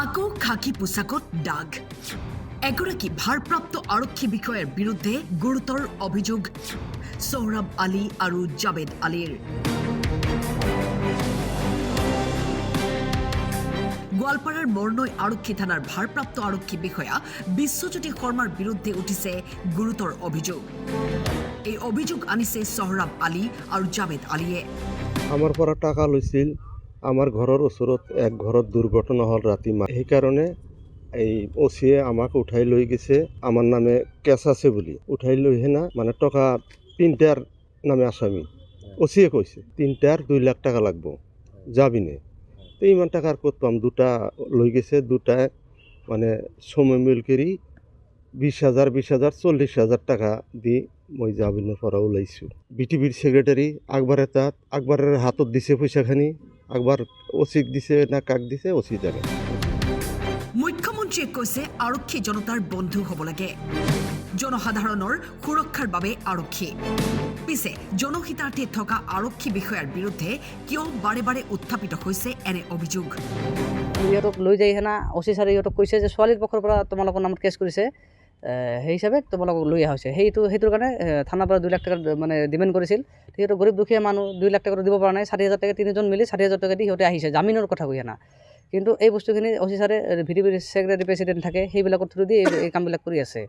আকৌ খাকী পোছাকত দাগ এগৰাকী ভাৰপ্ৰাপ্ত আৰক্ষী বিষয়াৰ বিৰুদ্ধে গুৰুতৰ অভিযোগ সোহৰাব আলী আৰু জাবেদ আলীৰ গোৱালপাৰাৰ মৰনৈ আৰক্ষী থানাৰ ভাৰপ্ৰাপ্ত আৰক্ষী বিষয়া বিশ্বজ্যোতি শৰ্মাৰ বিৰুদ্ধে উঠিছে গুৰুতৰ অভিযোগ এই অভিযোগ আনিছে সোহৰাব আলী আৰু জাবেদ আলীয়ে আমাৰ পৰা টাকা লৈছিল আমাৰ ঘৰেৰ ওচৰত এক ঘৰত দুৰ্ঘটনা হল ৰাতি সেইকাৰণে এই ওচিয়ে আমাক উঠাই লৈ গেছে আমার নামে কেস আছে বুলি উঠাই লৈ হেনা মানে টকা তিনটার নামে আসামি ওচিয়ে কইছে তিনটার 2 লাখ টাকা লাগবো যাবিনে তো ইমান টাকার কত পাম দুটা লৈ গেছে দুটায় মানে সময় মিল করি 20,000 40,000 টাকা দি মই যাবিনের পৰা ওলাইছো বিটিভিৰ সেক্ৰেটাৰি আকবৰেৰ হাতত দিছে পয়সাখানি আকবৰ ওসিক দিছে না কাক দিছে ওসি জানে মুখ্যমন্ত্ৰীয়ে কৈছে আৰক্ষী জনতাৰ বন্ধু হ'ব লাগে জনসাধাৰণৰ সুৰক্ষাৰ বাবে আৰক্ষী পিছে জনহিতাৰ্থে থকা আৰক্ষী বিষয়াৰ বিৰুদ্ধে কিয় বাৰে বাৰে উত্থাপিত হৈছে এনে অভিযোগ ইহঁতক লৈ যাই হেনা অচি ছাৰে ইহঁতক কৈছে যে ছোৱালীৰ পক্ষৰ পৰা তোমালোকৰ নামত কেছ কৰিছে সেই হিচাপে তোমালোকক লৈ অহা হৈছে সেইটোৰ কাৰণে থানাৰ পৰা 2 লাখ টাকা মানে ডিমাণ্ড কৰিছিল সিহঁতৰ গৰীব দুখীয়া মানুহ 2 লাখ টাকা দিব পৰা নাই 60,000 টাকা তিনিজন মিলি 60,000 টাকা দি সিহঁতে আহিছে জামিনৰ কথা কৈ হেনা কিন্তু এই বস্তুখিনি অচি ছাৰে ভিডিপিৰ সেক্ৰেটাৰী প্ৰেছিডেণ্ট থাকে সেইবিলাকৰ থ্ৰু দি এই কামবিলাক কৰি আছে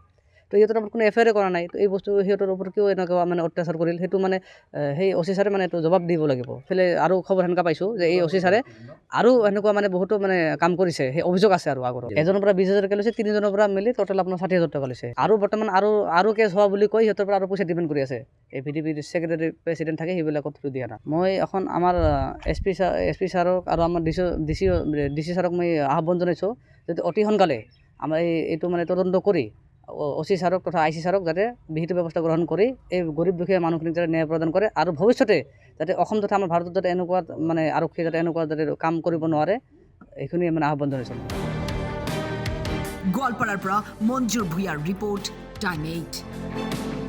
তো সিহঁতৰ কোনো এফআইআৰ কৰা নাই তো এই বস্তু সিহঁতৰ ওপৰত কিয় এনেকুৱা মানে অত্যাচাৰ কৰিল সেইটো মানে সেই অচি ছাৰে মানে এইটো জবাব দিব লাগিব ফেলে আৰু খবৰ সেনেকুৱা পাইছোঁ যে এই অচি ছাৰে আৰু এনেকুৱা মানে বহুতো মানে কাম কৰিছে সেই অভিযোগ আছে আৰু আগৰ এজনৰ পৰা 20,000 টাকা লৈছে তিনিজনৰ পৰা মিলি টোটেল আপোনাৰ 60,000 টাকা লৈছে আৰু বৰ্তমান আৰু কেছ হোৱা বুলি কৈ সিহঁতৰ পৰা আৰু পইচা ডিমাণ্ড কৰি আছে এই ভিডিপিৰ সেক্ৰেটাৰী প্ৰেছিডেণ্ট থাকে সেইবিলাকৰ থ্ৰু দিয়া না মই এখন আমাৰ এছ পি ছাৰক আৰু আমাৰ ডিচি ছাৰক মই আহ্বান জনাইছোঁ যাতে অতি সোনকালে আমাৰ এইটো মানে তদন্ত কৰি অচি ছাৰক তথা আই চি ছাৰক যাতে বিহিত ব্যৱস্থা গ্ৰহণ কৰি এই গৰীব দুখীয়া মানুহখিনিক যাতে ন্যায় প্ৰদান কৰে আৰু ভৱিষ্যতে যাতে অসম তথা আমাৰ ভাৰতত যাতে এনেকুৱা মানে আৰক্ষী যাতে এনেকুৱা যাতে কাম কৰিব নোৱাৰে এইখিনি মানে আহ্বান জনাইছোঁ গোৱালপাৰাৰ পৰা মঞ্জুৰ ভূঞাৰ ৰিপৰ্ট টাইম 8